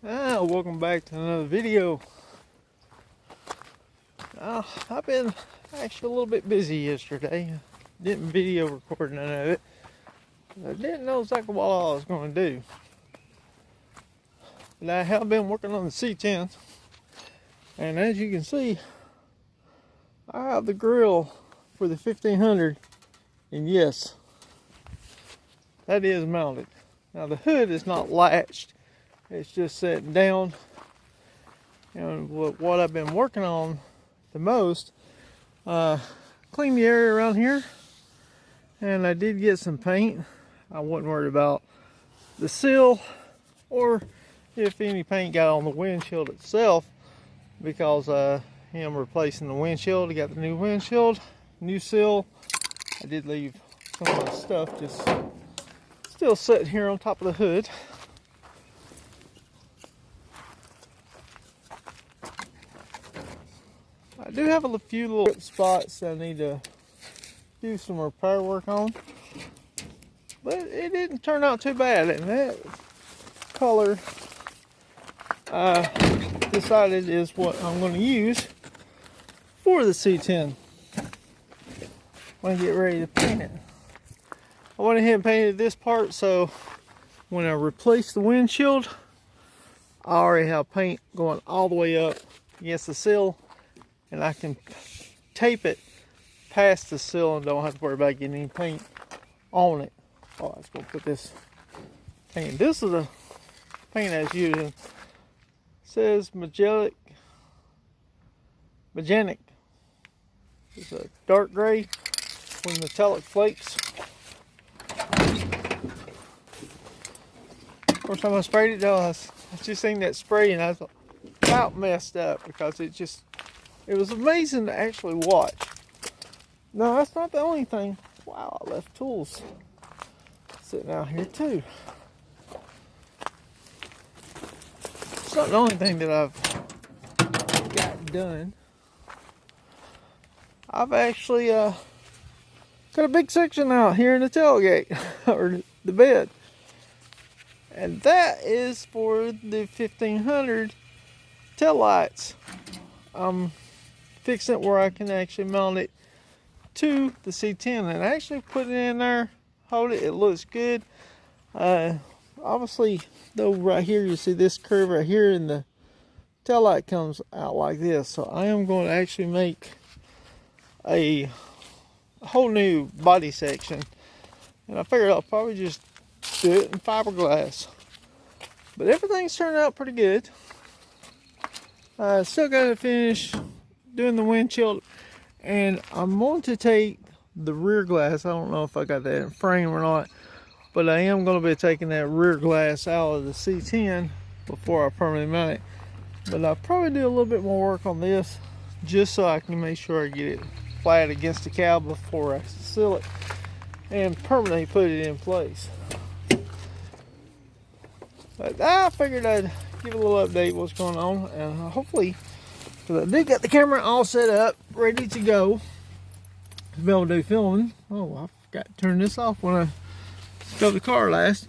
Welcome back to another video. I've been actually a little bit busy yesterday. Didn't video record none of it. I didn't know exactly what I was going to do. But I have been working on the C10. And as you can see, I have the grill for the 1500. And yes, that is mounted. Now the hood is not latched. It's just sitting down. And what I've been working on the most, clean the area around here. And I did get some paint. I wasn't worried about the sill or if any paint got on the windshield itself, because him replacing the windshield. I got the new windshield, new sill. I did leave some of the stuff just still sitting here on top of the hood. I do have a few little spots that I need to do some repair work on, but it didn't turn out too bad. And that color I decided is what I'm going to use for the C10 when I get ready to paint it. I went ahead and painted this part, so when I replace the windshield, I already have paint going all the way up against the sill, and I can tape it past the sill and don't have to worry about getting any paint on it. Oh, I was going to put this paint. This is the paint I was using. It says Magenic. It's a dark gray with metallic flakes. First time I sprayed it, though, I just seen that spray and I was about messed up because it was amazing to actually watch. No, that's not the only thing. Wow, I left tools sitting out here too. It's not the only thing that I've got done. I've actually got a big section out here in the tailgate, or the bed. And that is for the 1500 tail lights. I'm fixing it where I can actually mount it to the C10 and actually put it in there, hold it. It looks good. Obviously, though, right here you see this curve right here, and the tail light comes out like this. So I am going to actually make a whole new body section, and I figured I'll probably just do it in fiberglass. But everything's turned out pretty good. I still got to finish doing the windshield, and I'm going to take the rear glass. I don't know if I got that in frame or not, but I am going to be taking that rear glass out of the C10 before I permanently mount it. But I'll probably do a little bit more work on this just so I can make sure I get it flat against the cab before I seal it and permanently put it in place. But I figured I'd give a little update what's going on, and hopefully, because I did get the camera all set up, ready to go to be able to do filming. Oh, I forgot to turn this off when I drove the car last.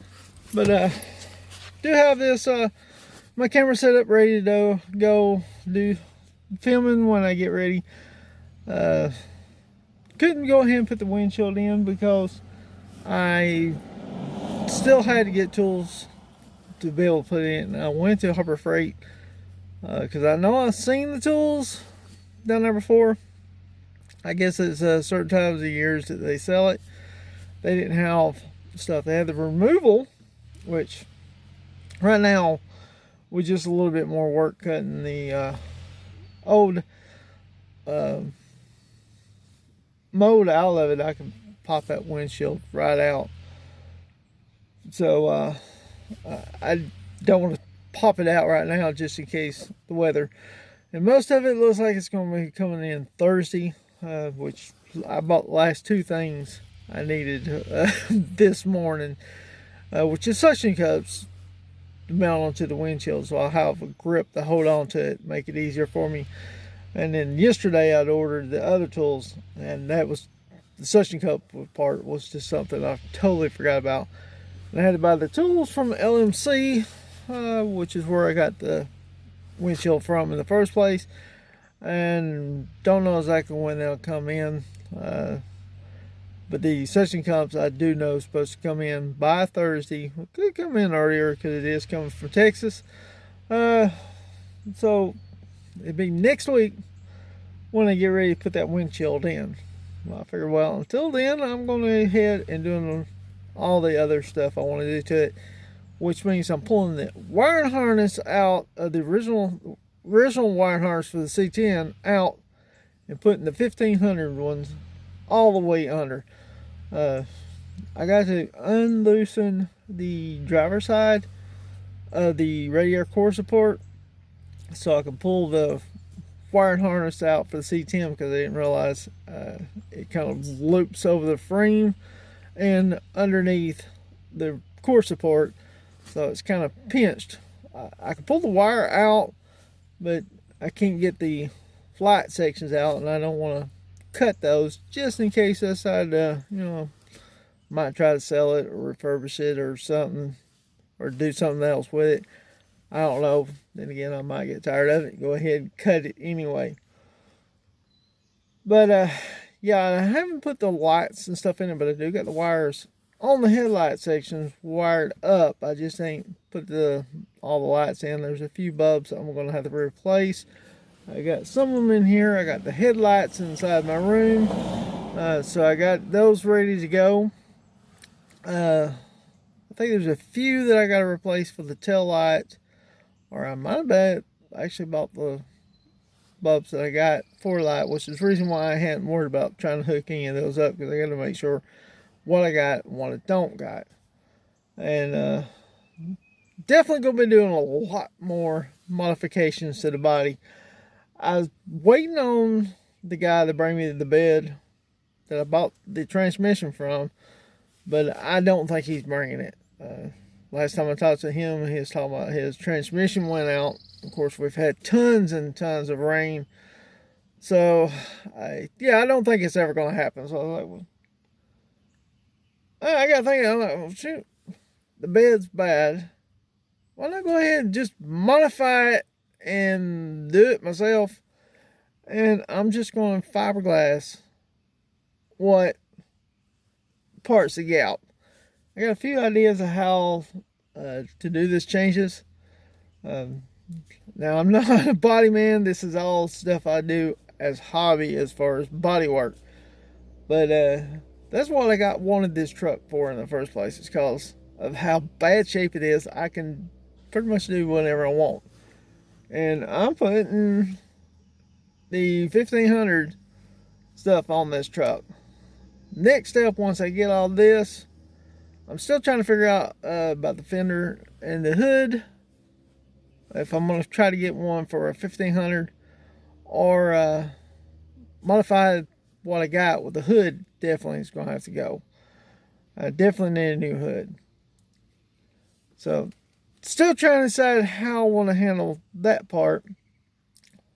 But do have this my camera set up ready to go do filming when I get ready. Couldn't go ahead and put the windshield in because I still had to get tools to be able to put it in. I went to Harbor Freight because I know I've seen the tools down there before. I guess it's certain times of years that they sell it. They didn't have stuff. They had the removal, which right now with just a little bit more work cutting the old mold out of it, I can pop that windshield right out. So I don't want to pop it out right now just in case the weather. And most of it looks like it's going to be coming in Thursday, which I bought the last two things I needed this morning, which is suction cups to mount onto the windshield, so I'll have a grip to hold on to it, make it easier for me. And then yesterday I'd ordered the other tools, and that was the suction cup part was just something I totally forgot about. And I had to buy the tools from LMC which is where I got the windshield from in the first place, and don't know exactly when they'll come in. But the suction cups I do know is supposed to come in by Thursday. It could come in earlier because it is coming from Texas. So it'll be next week when I get ready to put that windshield in. Well, I figured, well, until then, I'm going to go ahead and doing all the other stuff I want to do to it, which means I'm pulling the wiring harness out of the original wiring harness for the C10 out and putting the 1500 ones all the way under. I got to unloosen the driver's side of the radiator core support so I can pull the wiring harness out for the C10, because I didn't realize it kind of loops over the frame and underneath the core support, so it's kind of pinched. I can pull the wire out, but I can't get the flight sections out, and I don't want to cut those just in case I decide to, might try to sell it or refurbish it or something, or do something else with it. I don't know. Then again, I might get tired of it and go ahead and cut it anyway. But yeah, I haven't put the lights and stuff in it, but I do got the wires on the headlight sections wired up. I just ain't put all the lights in. There's a few bulbs I'm going to have to replace. I got some of them in here. I got the headlights inside my room. So I got those ready to go. I think there's a few that I got to replace for the tail lights. Or I might have actually bought the bulbs that I got for light, which is the reason why I hadn't worried about trying to hook any of those up, because I got to make sure what I got and what I don't got. And definitely going to be doing a lot more modifications to the body. I was waiting on the guy to bring me the bed that I bought the transmission from, but I don't think he's bringing it. Last time I talked to him, he was talking about his transmission went out. Of course, we've had tons and tons of rain. So, I don't think it's ever going to happen. So I was like, well, I got to think, I'm like, well, shoot, the bed's bad. Why not go ahead and just modify it and do it myself? And I'm just going to fiberglass what parts to get out. I got a few ideas of how to do this changes. Now, I'm not a body man. This is all stuff I do as hobby as far as body work. But that's what I wanted this truck for in the first place. It's because of how bad shape it is. I can pretty much do whatever I want. And I'm putting the 1500 stuff on this truck. Next step, once I get all this, I'm still trying to figure out about the fender and the hood. If I'm going to try to get one for a 1500 or modify what I got with the hood, definitely is going to have to go. I definitely need a new hood. So, still trying to decide how I want to handle that part.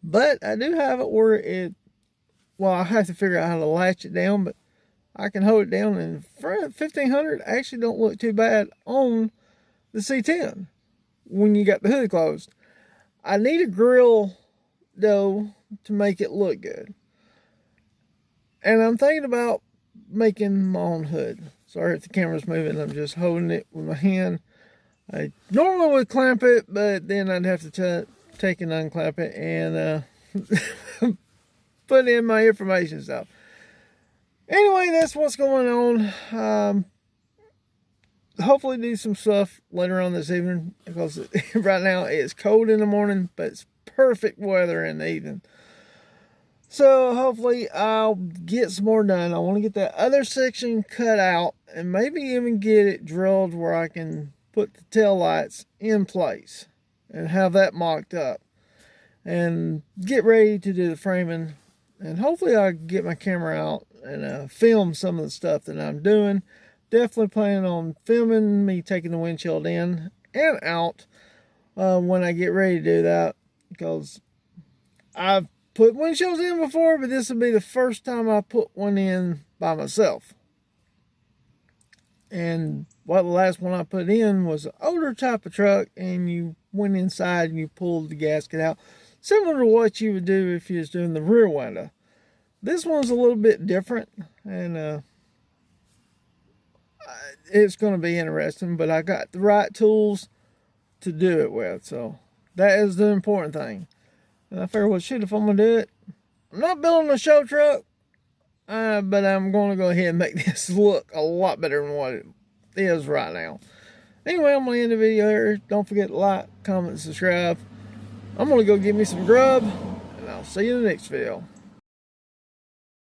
But I do have it where I have to figure out how to latch it down, but I can hold it down, and front 1500 actually don't look too bad on the C10 when you got the hood closed. I need a grill though to make it look good, and I'm thinking about making my own hood. Sorry if the camera's moving, I'm just holding it with my hand. I normally would clamp it, but then I'd have to take and unclamp it and put in my information stuff. Anyway, that's what's going on. Hopefully do some stuff later on this evening, because right now it's cold in the morning, but it's perfect weather in the evening. So hopefully I'll get some more done. I want to get that other section cut out and maybe even get it drilled where I can put the tail lights in place and have that mocked up and get ready to do the framing. And hopefully I'll get my camera out and film some of the stuff that I'm doing. Definitely planning on filming me taking the windshield in and out when I get ready to do that, because I've put windshields in before, but this will be the first time I put one in by myself. And Well, the last one I put in was an older type of truck, and you went inside and you pulled the gasket out, similar to what you would do if you was doing the rear window. This one's a little bit different, and it's going to be interesting, but I got the right tools to do it with, so that is the important thing. And I figured, well, shit, if I'm going to do it, I'm not building a show truck, but I'm going to go ahead and make this look a lot better than what it is right now. Anyway, I'm going to end the video here. Don't forget to like, comment, and subscribe. I'm going to go get me some grub, and I'll see you in the next video.